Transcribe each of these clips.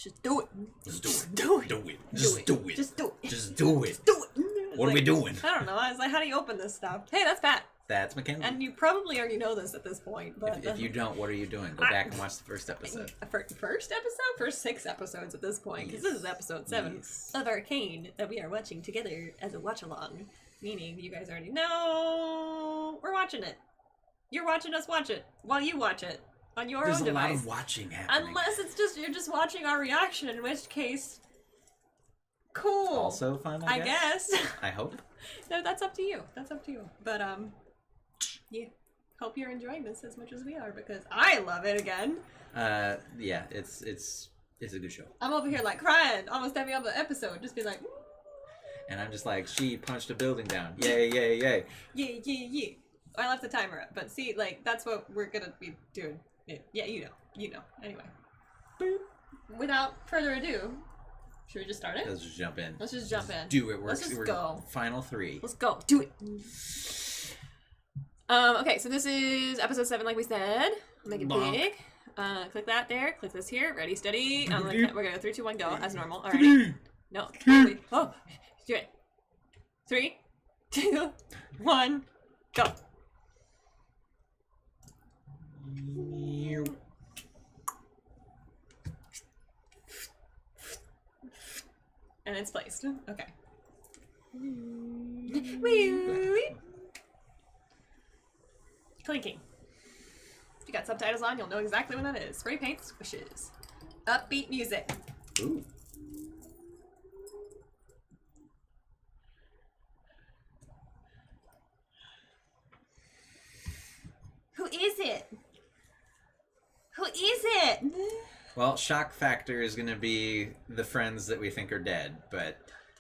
Just do it. Just do it. Do it. Do it. Just do it. Just do it. Just do it. Just do it. What are we doing? I don't know. I was like, how do you open this stuff? Hey, that's Pat. That's Mackenzie. And you probably already know this at this point, but If you don't, what are you doing? Go back and watch the first episode. First episode? First 6 episodes at this point, because this is episode 7 of Arcane that we are watching together as a watch-along. Meaning, you guys already know we're watching it. You're watching us watch it while you watch it on your own device. There's a lot of watching happening. Unless it's just you're just watching our reaction, in which case, cool. Also fun, I guess. I hope. No, that's up to you. That's up to you. But yeah. Hope you're enjoying this as much as we are, because I love it again. Yeah, it's a good show. I'm over here like crying almost every other episode, just be like, woo. And I'm just like, she punched a building down. Yay, yay, yay. Yeah, yeah, yeah. I left the timer up, but see, like, that's what we're gonna be doing. Yeah, you know. Anyway. Boop. Without further ado, should we just start it? Let's just jump in. Let's just jump in. Do it. Let's just go. Final 3. Let's go. Do it. Okay, so this is episode 7, like we said. Make it big. Click that there. Click this here. Ready, steady. We're gonna go 3, 2, 1, go as normal. Alright. No. Wait. Oh, do it. 3, 2, 1, go. And it's placed. Okay. Clinking. If you got subtitles on, you'll know exactly what that is. Spray paint squishes. Upbeat music. Ooh. Who is it? Who is it? Well, shock factor is gonna be the friends that we think are dead, but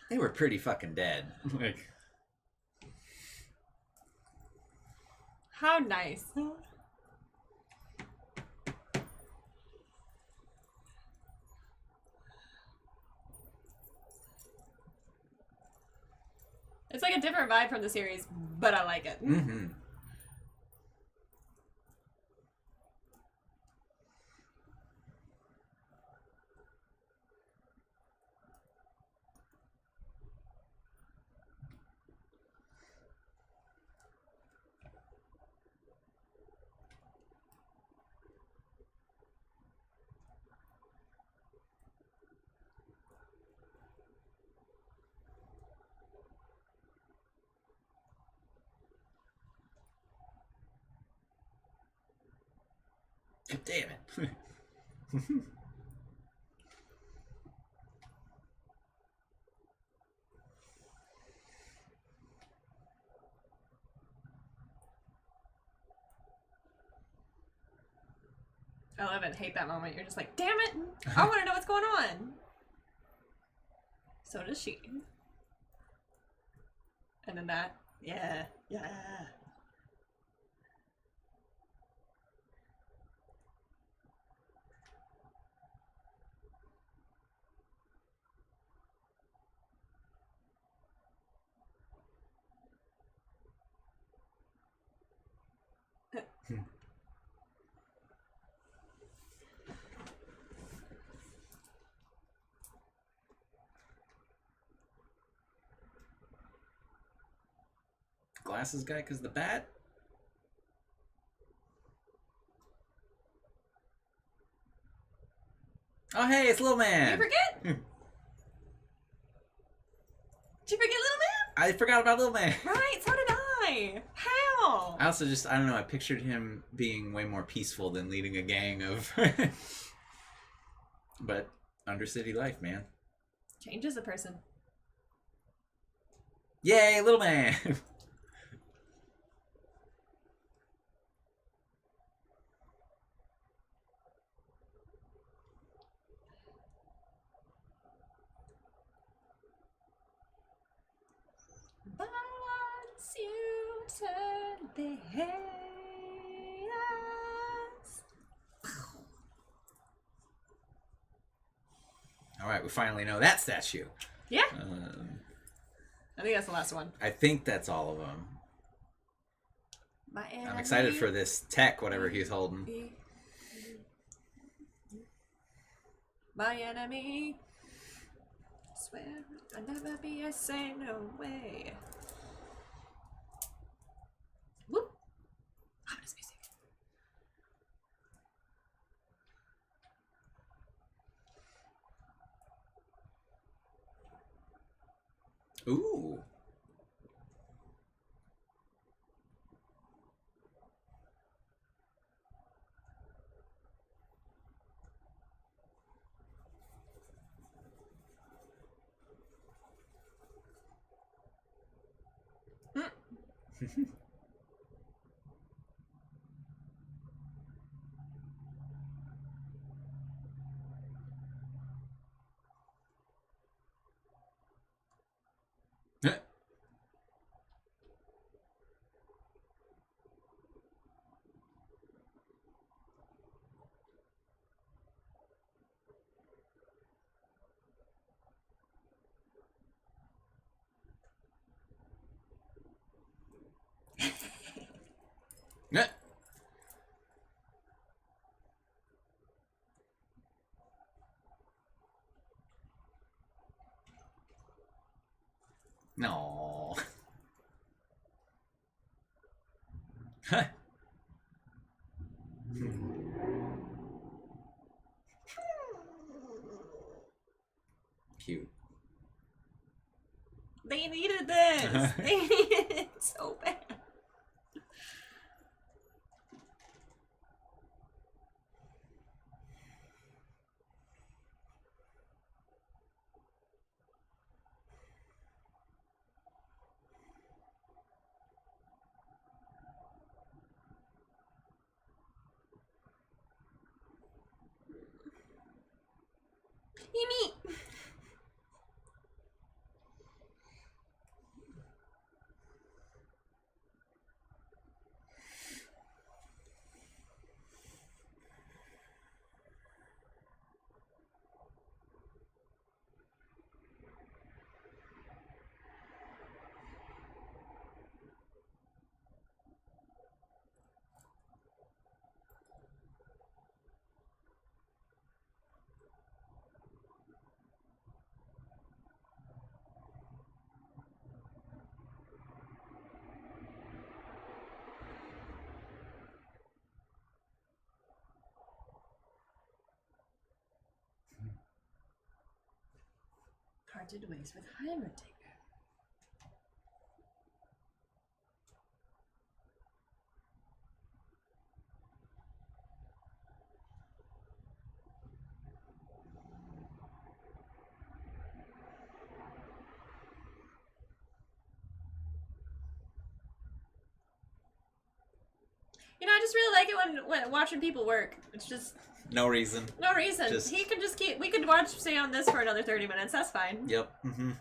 they were pretty fucking dead. Like, how nice. It's like a different vibe from the series, but I like it. mm-hmm. God damn it. 11, hate that moment. You're just like, damn it! I want to know what's going on! So does she. And then that. Yeah. Yeah. Glasses guy, cause the bat? Oh hey, it's Little Man! You forget? Did you forget Little Man? I forgot about Little Man! Right, so did I! How? I also just, I don't know, I pictured him being way more peaceful than leading a gang of... But, Undercity life, man. Changes a person. Yay, Little Man! Once you turn the heads. Alright, we finally know that statue. Yeah. I think that's the last one. I think that's all of them. I'm excited for this tech, whatever he's holding. my enemy. I swear I'll never be a saint, no way. Whoop! Ominous music. Ooh. No. Cute. They needed this. They needed it so bad. Amy. Parted ways with Heimerdinger. You know, I just really like it when watching people work. It's just No reason. no reason. Just- He can just keep. We could watch, stay on this for another 30 minutes. That's fine. Yep. Mm-hmm.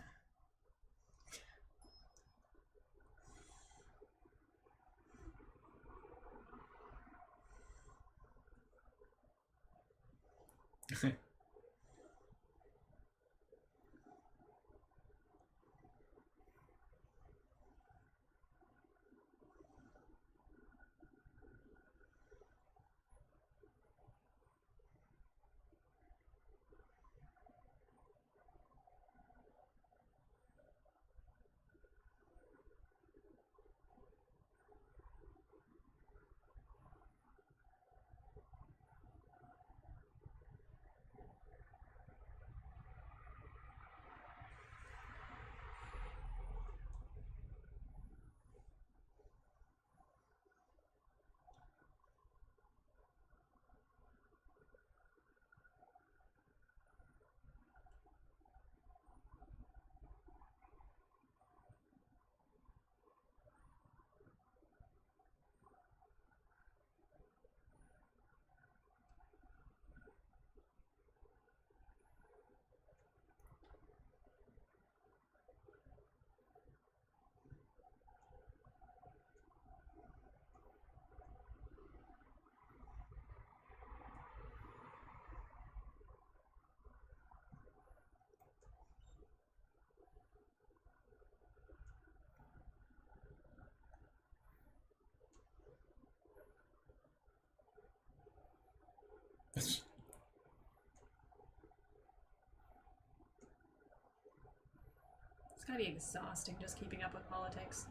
It's gotta be exhausting just keeping up with politics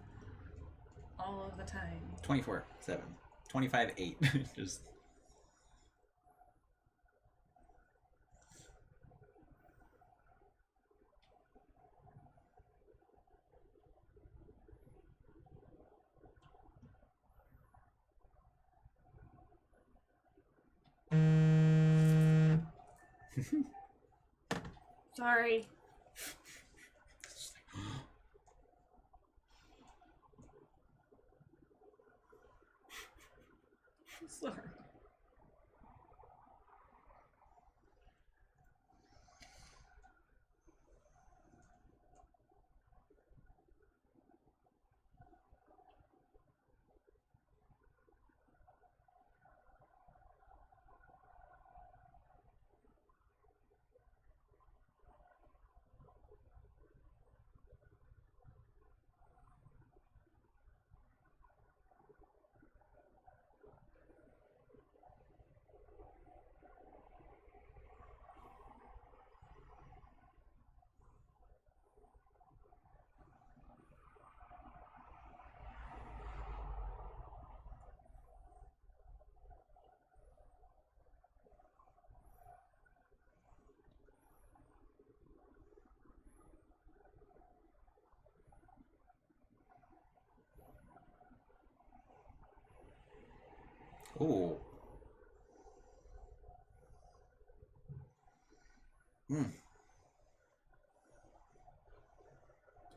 all of the time. 24-7. 25-8. Just. Sorry. Sorry. Ooh.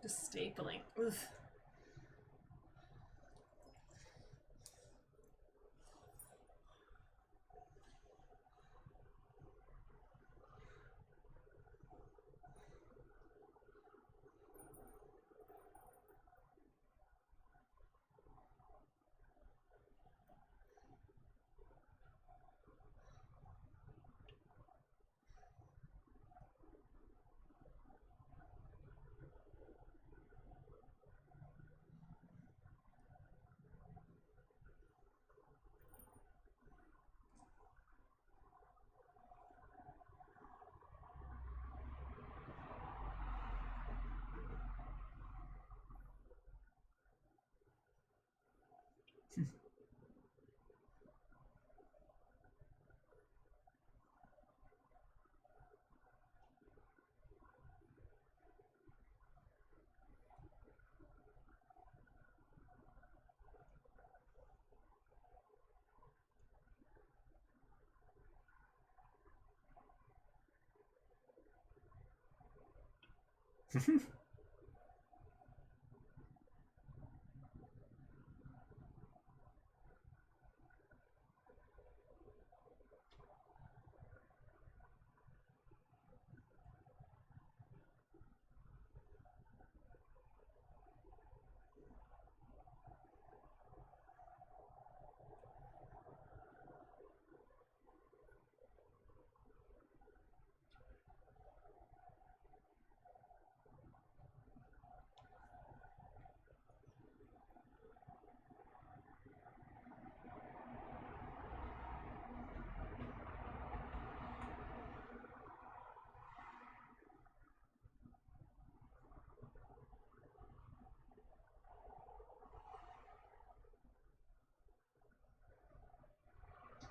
Just stapling. Ugh.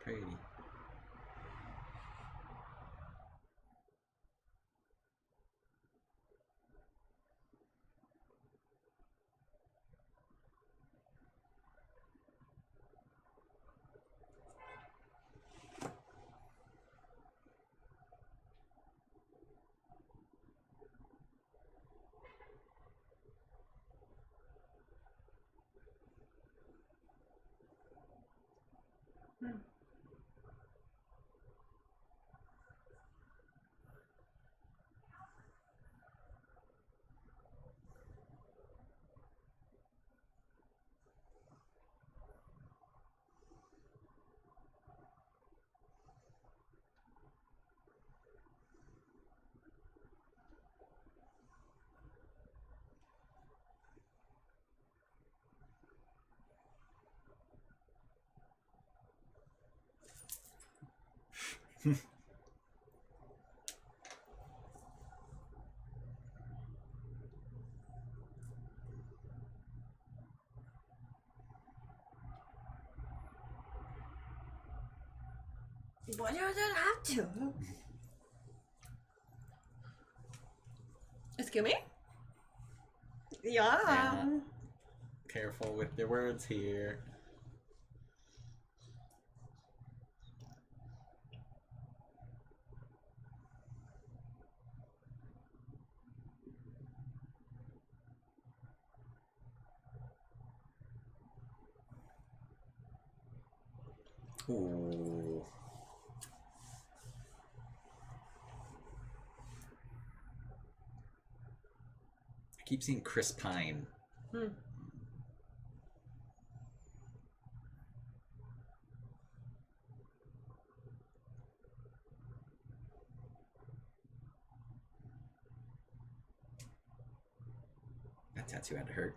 Pretty. Why do I have to? Excuse me? Yeah. Careful with your words here. Ooh. I keep seeing Chris Pine. That tattoo had to hurt.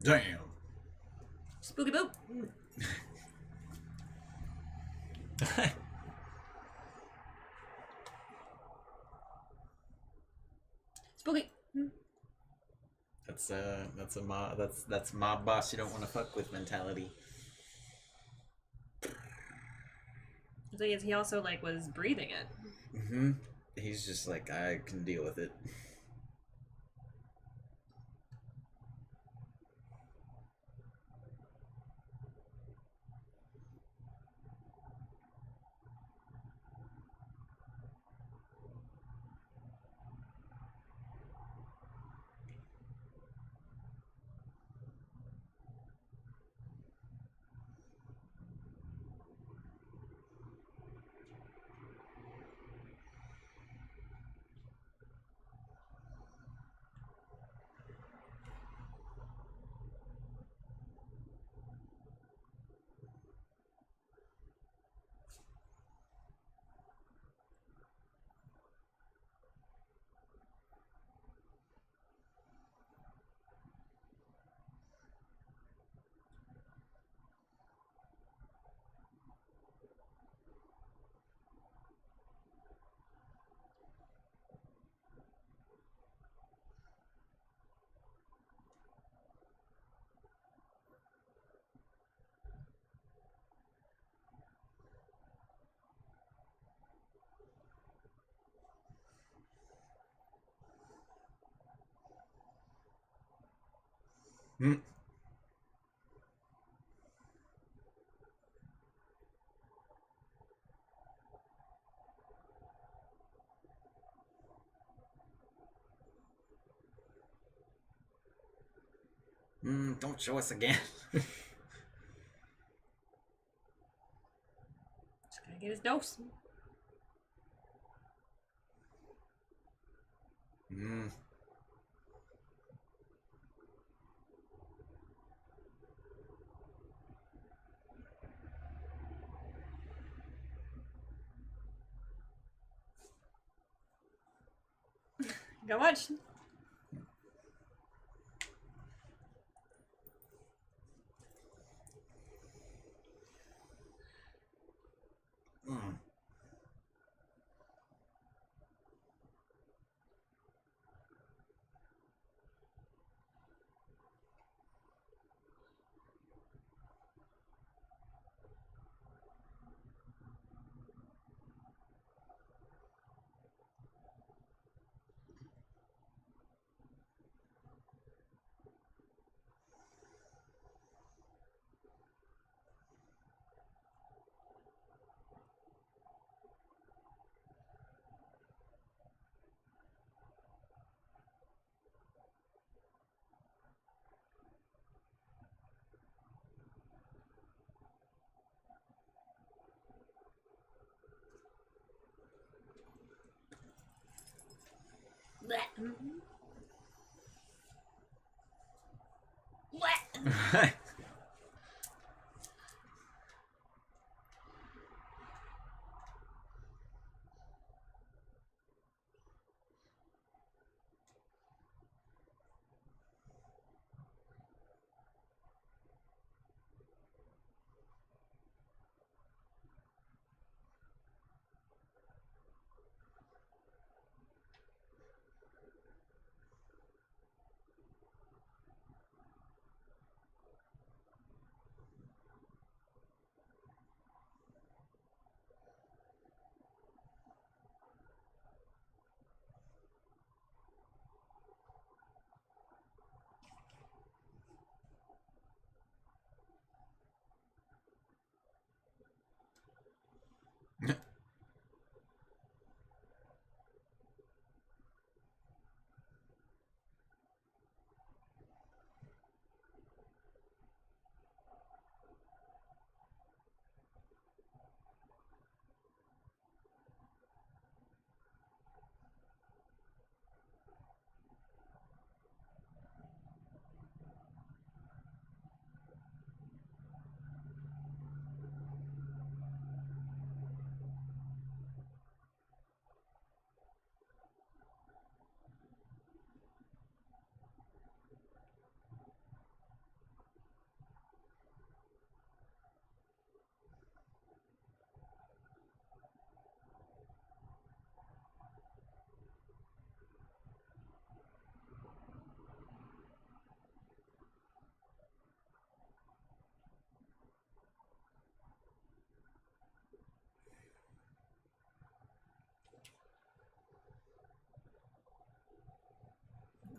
Damn. Spooky boop. Spooky. That's mob boss you don't want to fuck with mentality. The thing is, he also like was breathing it. Mm-hmm. He's just like, I can deal with it. Mm. Don't show us again. Just gotta get his dose. Go much.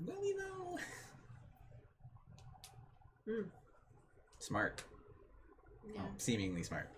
Will he though? Smart. Yeah. Oh, seemingly smart.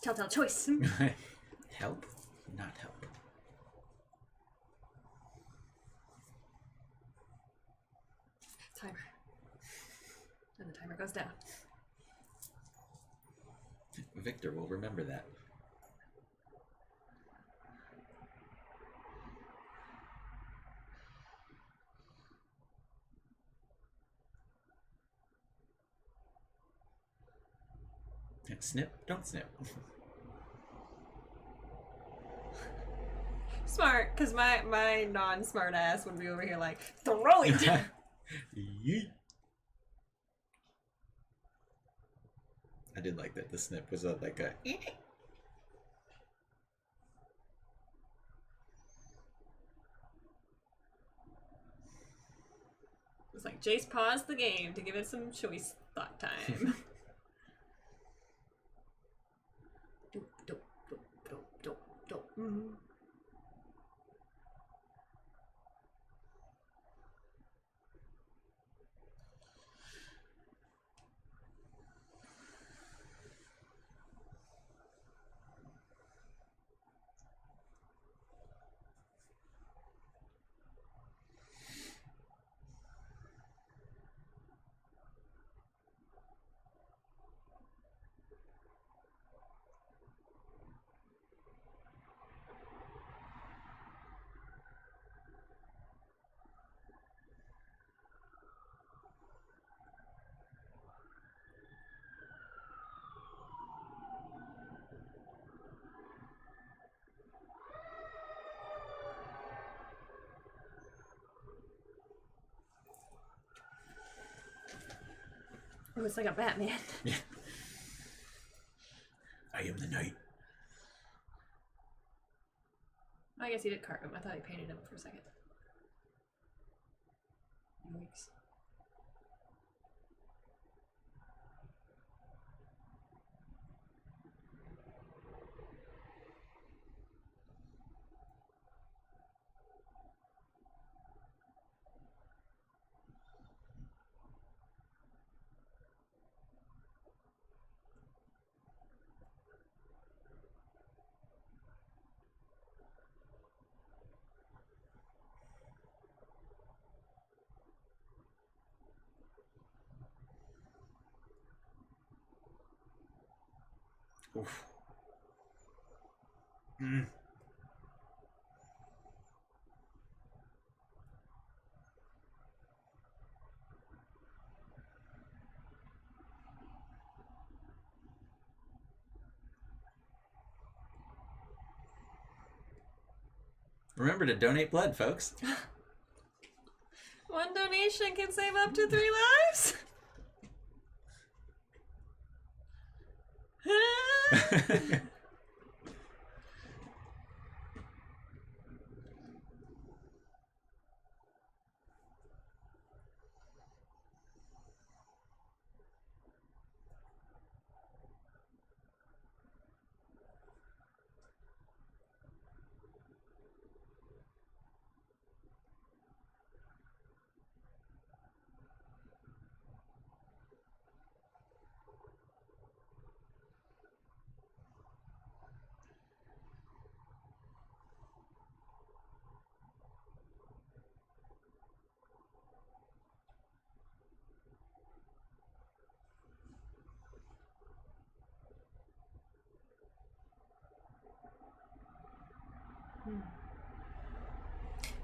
Telltale choice. Help? Not help. Timer. And the timer goes down. Victor will remember that. Snip, don't snip. Smart, because my non-smart ass would be over here like, throw it! Yeet. I did like that the snip was like a... It's like, Jace paused the game to give it some choice thought time. Oh, it's like a Batman. Yeah. I am the knight. I guess he did carve him. I thought he painted him for a second. Yikes. Oof. Mm. Remember to donate blood, folks. One donation can save up to 3 lives?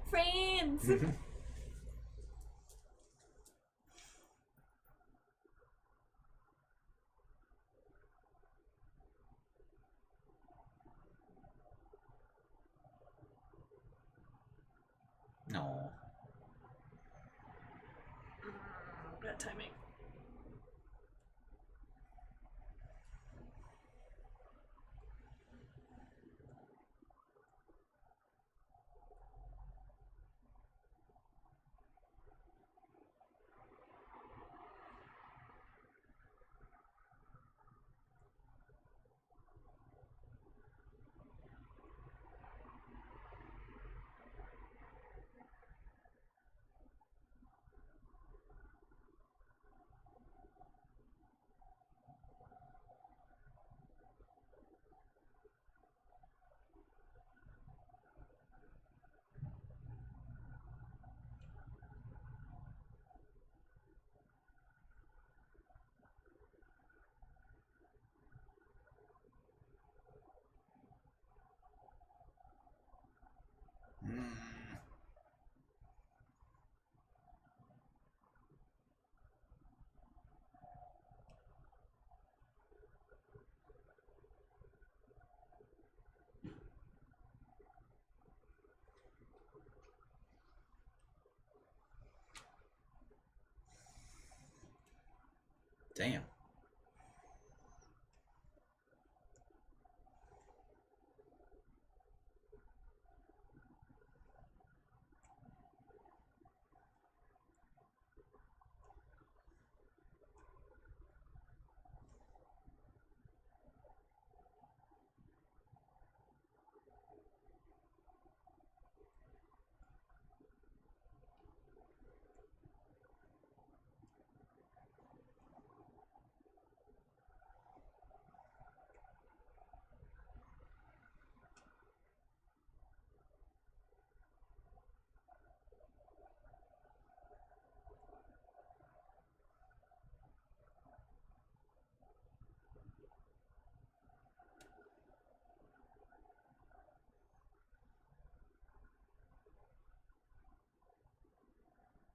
Friends! No. Bad timing. Damn.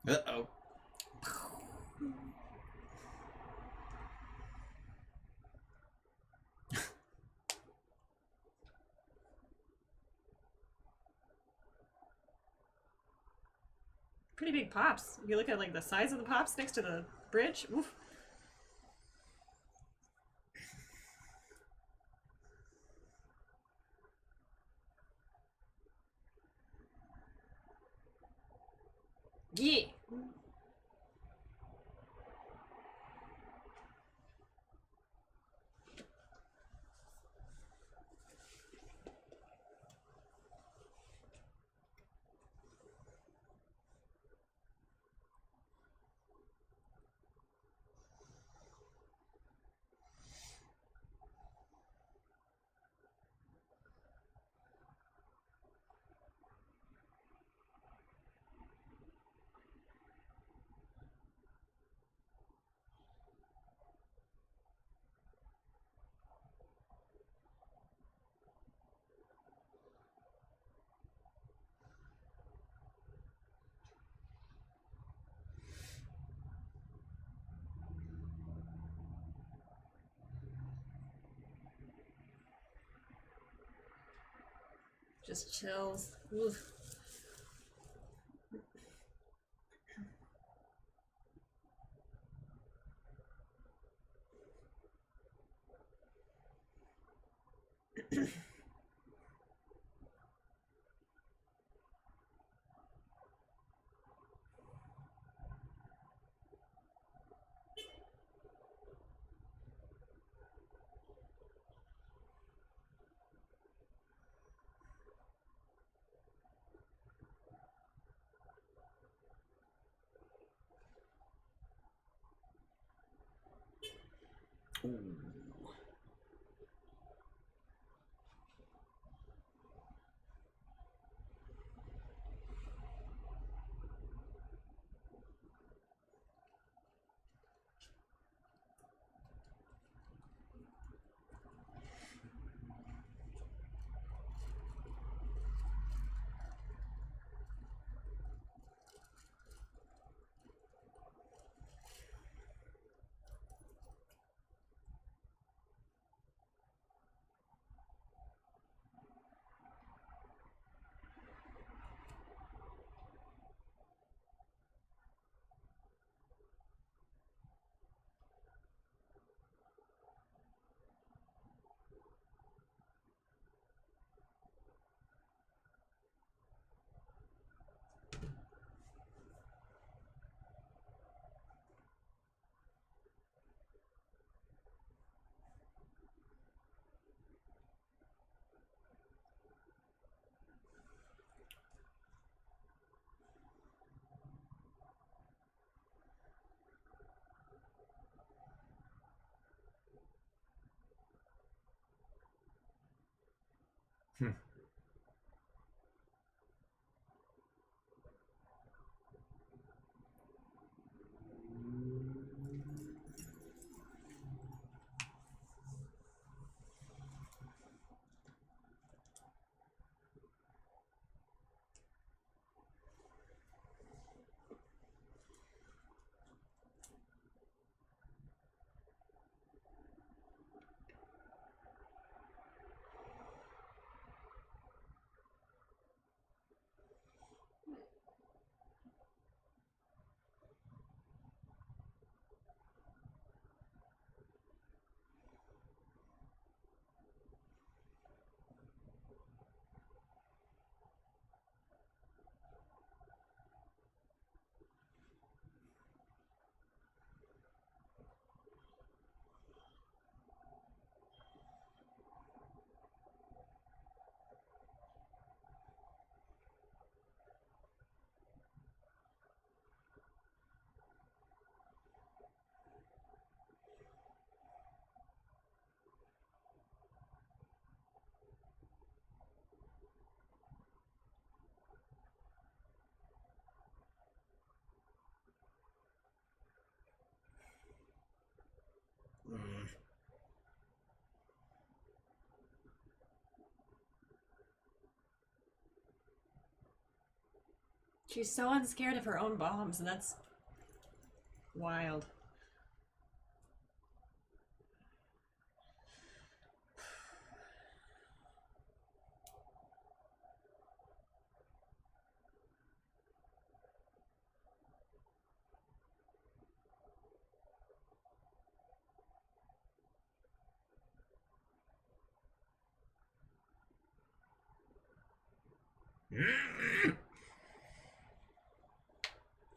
Uh-oh. Pretty big pops. If you look at like the size of the pops next to the bridge, oof. Yeah. Just chills. Oof. Ooh. Hmm. She's so unscared of her own bombs, and that's wild.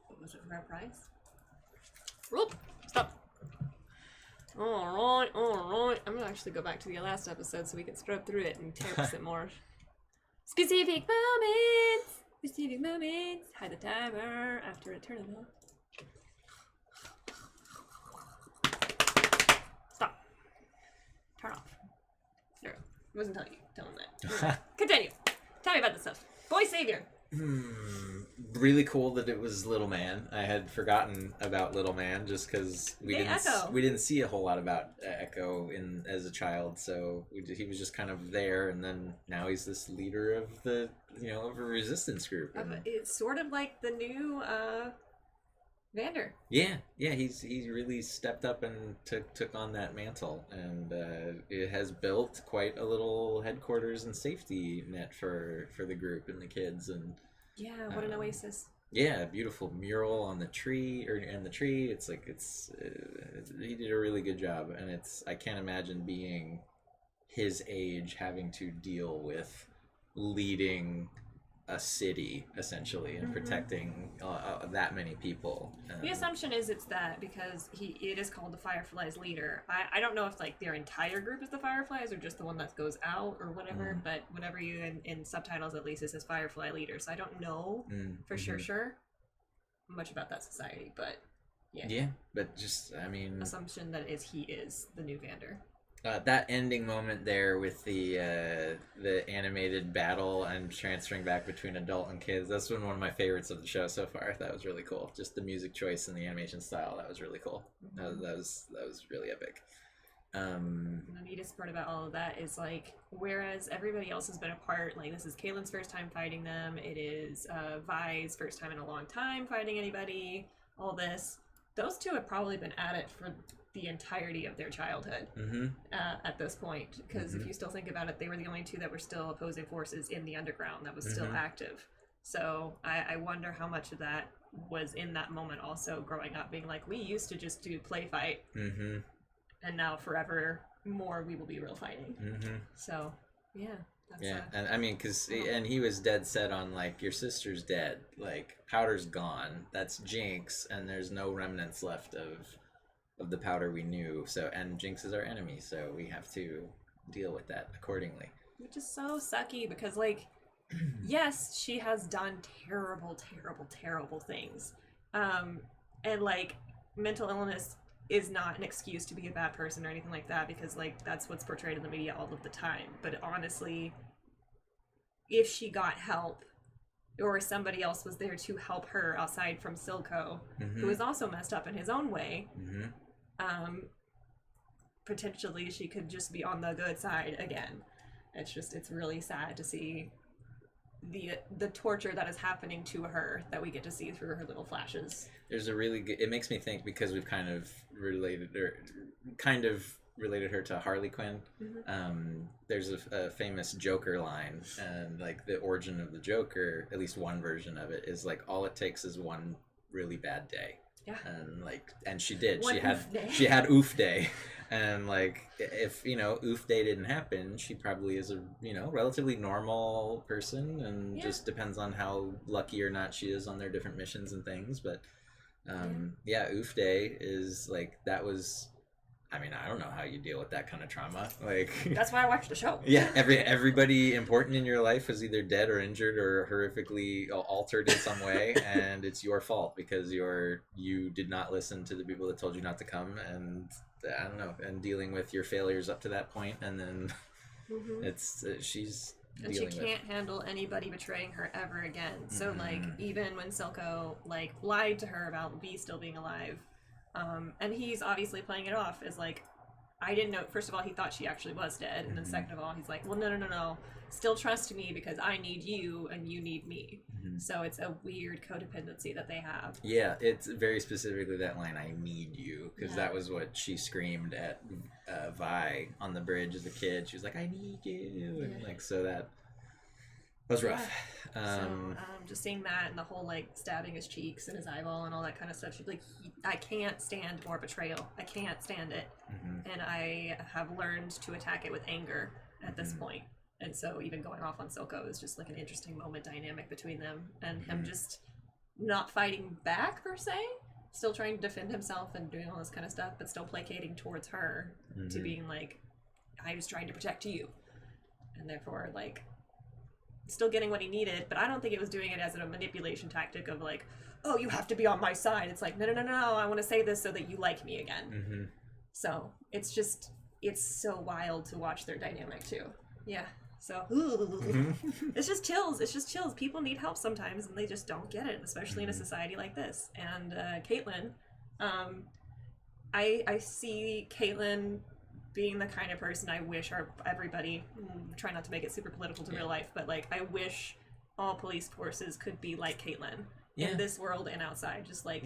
What was it for our prize? Whoop! Stop! Alright. I'm gonna actually go back to the last episode so we can scrub through it and tear it more. Specific moments! Specific moments! Hide the timer after a tournament. Stop. Turn off. There. I wasn't telling that. Continue. Tell me about this stuff. Boy Savior. Really cool that it was Little Man. I had forgotten about Little Man just because we didn't see a whole lot about Echo as a child, so he was just kind of there, and then now he's this leader of the of a resistance group. It's sort of like the new Vander. Yeah, he's really stepped up and took on that mantle, and it has built quite a little headquarters and safety net for the group and the kids, and yeah, what an oasis. Yeah, beautiful mural on the tree It's like he did a really good job, and I can't imagine being his age having to deal with leading a city essentially and protecting that many people. The assumption is it's that because it is called the Fireflies leader. I don't know if like their entire group is the Fireflies or just the one that goes out or whatever, but whatever you in subtitles at least it says Firefly leader, so I don't know for sure much about that society, but yeah, but just assumption that he is the new Vander. That ending moment there with the animated battle and transferring back between adult and kids, that's been one of my favorites of the show so far. That was really cool. Just the music choice and the animation style, that was really cool. That was really epic. The neatest part about all of that is like, whereas everybody else has been a part, like this is Kaylin's first time fighting them, it is Vi's first time in a long time fighting anybody, all this, those two have probably been at it for the entirety of their childhood at this point, because if you still think about it, they were the only two that were still opposing forces in the underground that was still active. So I wonder how much of that was in that moment also growing up, being like, we used to just do play fight, and now forever more we will be real fighting. So that's and I mean, and he was dead set on like, your sister's dead, like Powder's gone, that's Jinx, and there's no remnants left of the Powder we knew, so, and Jinx is our enemy, so we have to deal with that accordingly. Which is so sucky, because like yes, she has done terrible things, and like mental illness is not an excuse to be a bad person or anything like that, because like that's what's portrayed in the media all of the time. But honestly, if she got help or somebody else was there to help her aside from Silco, who is also messed up in his own way, potentially she could just be on the good side again. It's really sad to see the torture that is happening to her that we get to see through her little flashes. There's a really good, it makes me think, because we've kind of related her to Harley Quinn. There's a famous Joker line, and like the origin of the Joker, at least one version of it, is like, all it takes is one really bad day. Yeah. And she did. One She had oof day. And like, if oof day didn't happen, she probably is a relatively normal person, and just depends on how lucky or not she is on their different missions and things. But oof day is like, that was, I mean, I don't know how you deal with that kind of trauma. Like, that's why I watched the show. Yeah, everybody important in your life is either dead or injured or horrifically altered in some way, and it's your fault because you did not listen to the people that told you not to come, and I don't know, and dealing with your failures up to that point, and then she's and she can't handle anybody betraying her ever again. So like, even when Silco like lied to her about V still being alive. And he's obviously playing it off as like, I didn't know. First of all, he thought she actually was dead, and then second of all, he's like, well, no. Still trust me because I need you and you need me. So it's a weird codependency that they have. Yeah, it's very specifically that line, I need you, because that was what she screamed at Vi on the bridge as a kid. She was like, I need you. And like, so that was rough. Just seeing that and the whole like stabbing his cheeks and his eyeball and all that kind of stuff, she's like, I can't stand more betrayal. I can't stand it. And I have learned to attack it with anger at this point. And so even going off on Silco is just like an interesting moment dynamic between them, and him just not fighting back per se, still trying to defend himself and doing all this kind of stuff, but still placating towards her to being like, I was trying to protect you. And therefore like still getting what he needed, but I don't think it was doing it as a manipulation tactic of like, oh, you have to be on my side. It's like, no, I want to say this so that you like me again. So it's so wild to watch their dynamic too. Yeah. So it's just chills. People need help sometimes and they just don't get it, especially in a society like this. And Caitlyn, I see Caitlyn being the kind of person I wish everybody, try not to make it super political to real life, but like I wish all police forces could be like Caitlyn in this world and outside, just like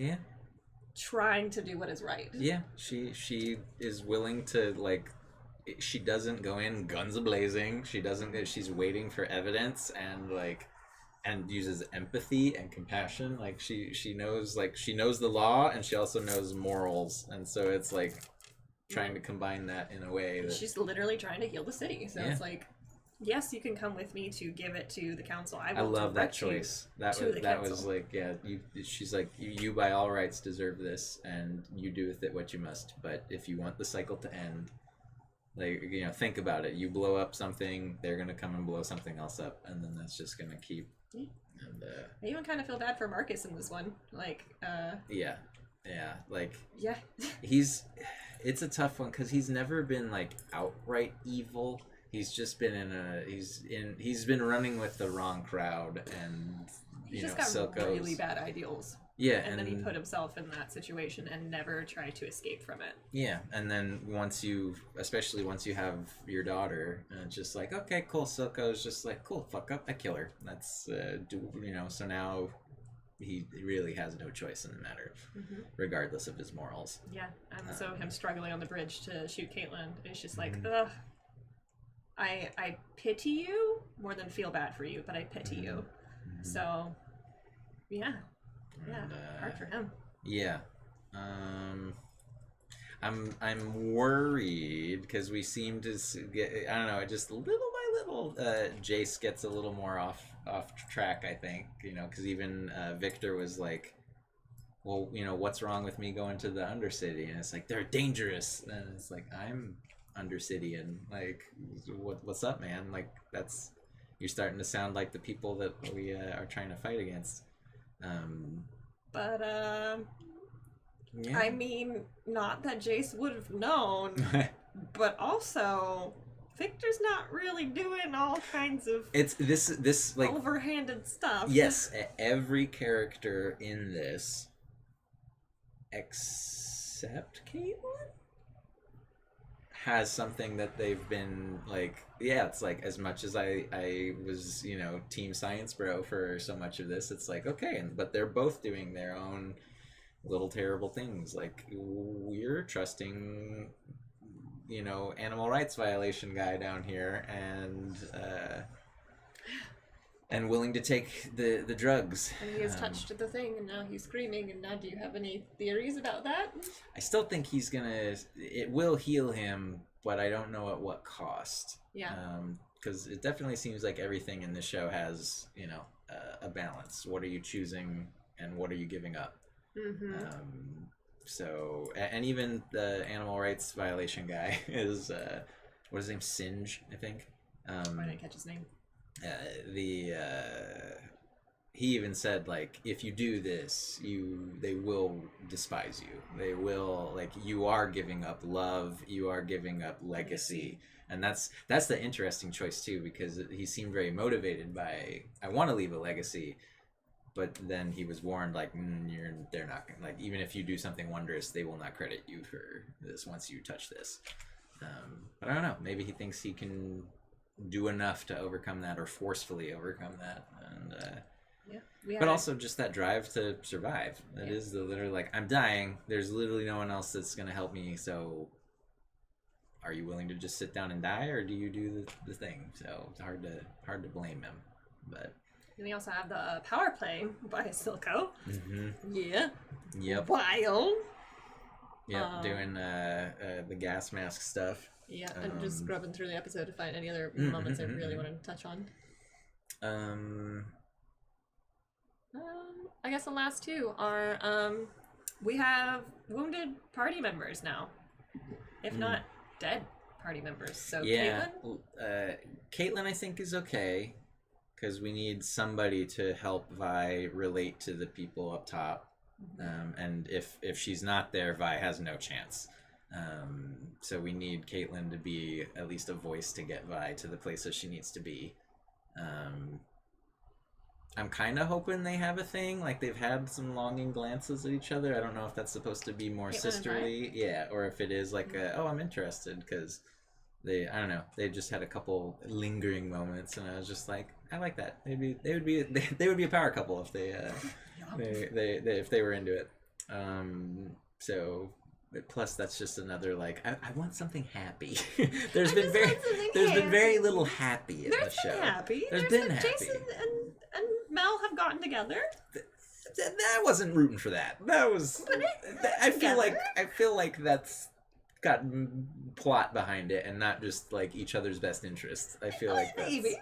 trying to do what is right. Yeah, she is willing to like. She doesn't go in guns a-blazing. She's waiting for evidence and uses empathy and compassion. Like she knows the law and she also knows morals. And so it's like trying to combine that in a way that she's literally trying to heal the city. So it's like, yes, you can come with me to give it to the council. I love that choice. That was like, she's like, you by all rights deserve this and you do with it what you must. But if you want the cycle to end, like, you know, think about it. You blow up something, they're going to come and blow something else up, and then that's just going to keep... And, I even kind of feel bad for Marcus in this one. Like, it's a tough one, because he's never been, like, outright evil. He's just been he's been running with the wrong crowd, and, he just got really bad ideals. Yeah, and then he put himself in that situation and never tried to escape from it. Yeah, and then especially once you have your daughter, it's just like, okay, cool. Silco's just like, cool, fuck up, I kill her. That's so now he really has no choice in the matter, regardless of his morals. Yeah, and so him struggling on the bridge to shoot Caitlyn is just like, ugh. I pity you more than feel bad for you, but I pity you. So, yeah. Yeah, hard for him. Yeah. I'm worried because we seem to get, I don't know, just little by little, Jace gets a little more off track, I think, because even Victor was like, well, what's wrong with me going to the Undercity? And it's like, they're dangerous. And it's like, I'm Undercity, and like, what's up, man? Like, you're starting to sound like the people that we are trying to fight against. I mean, not that Jace would have known, but also Victor's not really doing all kinds of this like overhanded stuff. Yes, every character in this except Caitlyn has something that they've been like, it's like, as much as I was, Team Science Bro for so much of this, it's like, okay, but they're both doing their own little terrible things. Like, we're trusting, animal rights violation guy down here and willing to take the drugs. And he has touched the thing, and now he's screaming, and now do you have any theories about that? I still think it will heal him, but I don't know at what cost. Yeah. Because it definitely seems like everything in this show has, a balance. What are you choosing, and what are you giving up? So, and even the animal rights violation guy is, what is his name? Singe, I think. I didn't catch his name. He even said, like, if you do this, they will despise you. They will, like, you are giving up love, you are giving up legacy. And that's the interesting choice too, because he seemed very motivated by, I want to leave a legacy, but then he was warned, like, they're not gonna, like, even if you do something wondrous, they will not credit you for this once you touch this. But I don't know. Maybe he thinks he can do enough to overcome that, or forcefully overcome that, and but also just that drive to survive. That is the literally like, I'm dying. There's literally no one else that's gonna help me. So, are you willing to just sit down and die, or do you do the thing? So it's hard to blame him. But then we also have the power play by Silco. Yeah. Yep. Wild. Yep. Doing the gas mask stuff. Yeah, and just scrubbing through the episode to find any other moments I really wanted to touch on. I guess the last two are we have wounded party members now, if not dead party members. So Caitlin I think is okay, because we need somebody to help Vi relate to the people up top, and if she's not there, Vi has no chance. So we need Caitlin to be at least a voice to get Vi to the places she needs to be. I'm kind of hoping they have a thing, like they've had some longing glances at each other. I don't know if that's supposed to be more sisterly, or if it is like oh, I'm interested, because I don't know, they just had a couple lingering moments, and I was just like, I like that. They would be a power couple if they if they were into it. So. Plus, that's just another like I want something happy. There's been very little happy in the show. There's been happy. Jason and Mel have gotten together. That wasn't rooting for that. That was. I feel like that's got plot behind it, and not just like each other's best interests. I feel like that's, maybe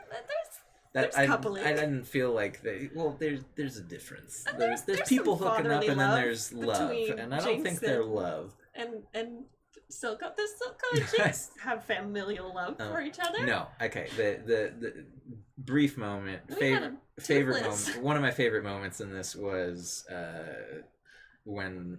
I didn't feel like they. Well, there's a difference. There's people hooking up, and then there's love, and I don't think they're love. And Silco and Jinx have familial love for each other. No, okay. The brief moment, favorite moment. One of my favorite moments in this was when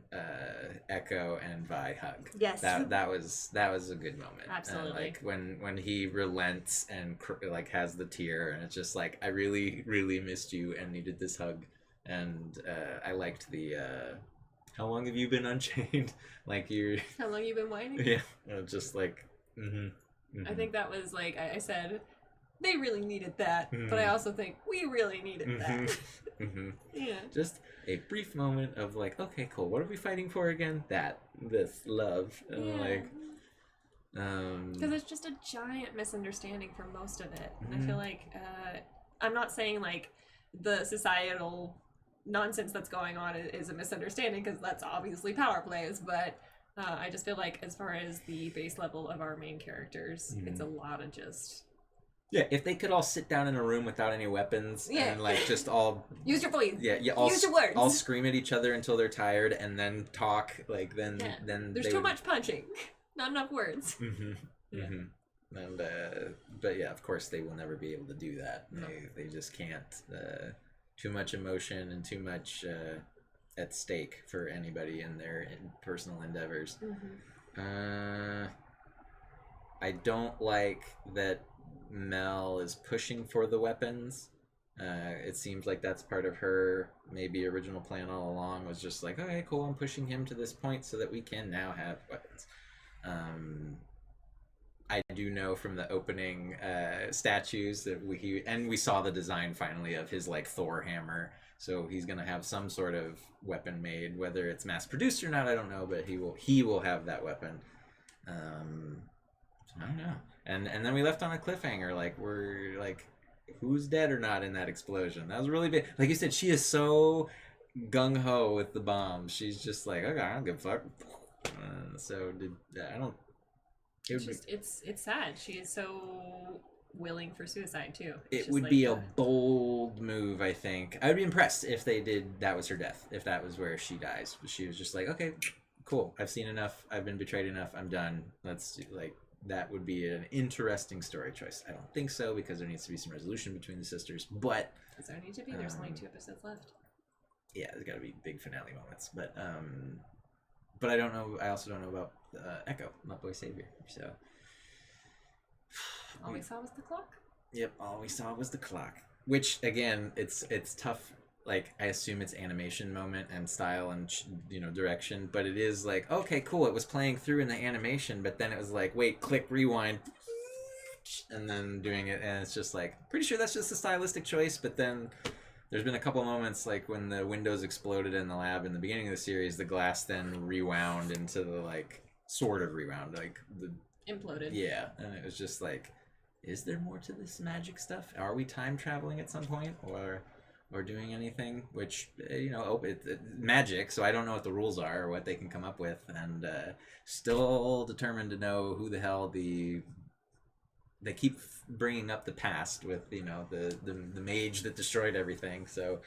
Echo and Vi hug. Yes, that was a good moment. Absolutely. Like when he relents and like has the tear, and it's just like, I really missed you and needed this hug, and I liked the. How long have you been unchained? Like you're. How long you been whining? Yeah, just like. I think that was like I said, they really needed that, but I also think we really needed that. Yeah. Just a brief moment of like, okay, cool. What are we fighting for again? This love, and like. Because it's just a giant misunderstanding for most of it, and I feel like I'm not saying like the societal nonsense that's going on is a misunderstanding, because that's obviously power plays, but I just feel like as far as the base level of our main characters, it's a lot of just if they could all sit down in a room without any weapons and like just all use your voice, use your words, all scream at each other until they're tired and then talk, like then there's too much punching, not enough words. And but yeah, of course they will never be able to do that. They just can't. Too much emotion and too much at stake for anybody in their personal endeavors. I don't like that Mel is pushing for the weapons. It seems like that's part of her maybe original plan all along, was just like, okay, cool, I'm pushing him to this point so that we can now have weapons. I do know from the opening statues that we saw the design finally of his like Thor hammer, so he's gonna have some sort of weapon made, whether it's mass produced or not, I don't know, but he will have that weapon. So I don't know. And then we left on a cliffhanger, like we're like, who's dead or not in that explosion? That was really big. Like you said, she is so gung ho with the bomb. She's just like, okay, I don't give a fuck. I don't. It's sad. She is so willing for suicide too. It would be a bold move, I think. I would be impressed if they did. That was her death. If that was where she dies, but she was just like, okay, cool. I've seen enough. I've been betrayed enough. I'm done. Let's like. That would be an interesting story choice. I don't think so, because there needs to be some resolution between the sisters. But does there need to be? There's only 2 episodes left. Yeah, there's got to be big finale moments. But I don't know. I also don't know about Echo, not Boy Savior. So all we saw was the clock. Yep, all we saw was the clock. Which again, it's tough. like I assume it's animation moment and style and direction, but it is like, okay, cool, it was playing through in the animation, but then it was like, wait, click rewind, and then doing it, and it's just like, pretty sure that's just a stylistic choice. But then there's been a couple moments like when the windows exploded in the lab in the beginning of the series, the glass then rewound into the like sort of rewound, like the imploded. Yeah, and it was just like, is there more to this magic stuff? Are we time traveling at some point, or doing anything? Which magic, so I don't know what the rules are or what they can come up with, and still determined to know who the hell they keep bringing up the past with the mage that destroyed everything. So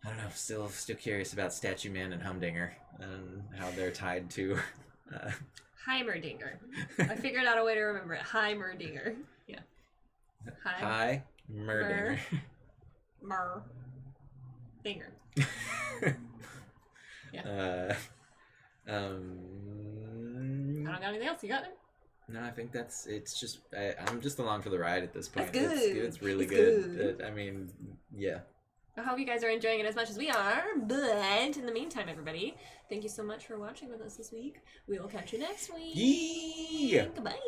I don't know. Still curious about Statue Man and Humdinger and how they're tied to. Heimerdinger. I figured out a way to remember it. Heimerdinger. Yeah. Heimerdinger. Mer. Dinger. Yeah. I don't got anything else. You got it? No, I think it's just I'm just along for the ride at this point. That's good. It's really good. I mean, yeah. I hope you guys are enjoying it as much as we are. But in the meantime, everybody, thank you so much for watching with us this week. We will catch you next week. Yeah. Goodbye.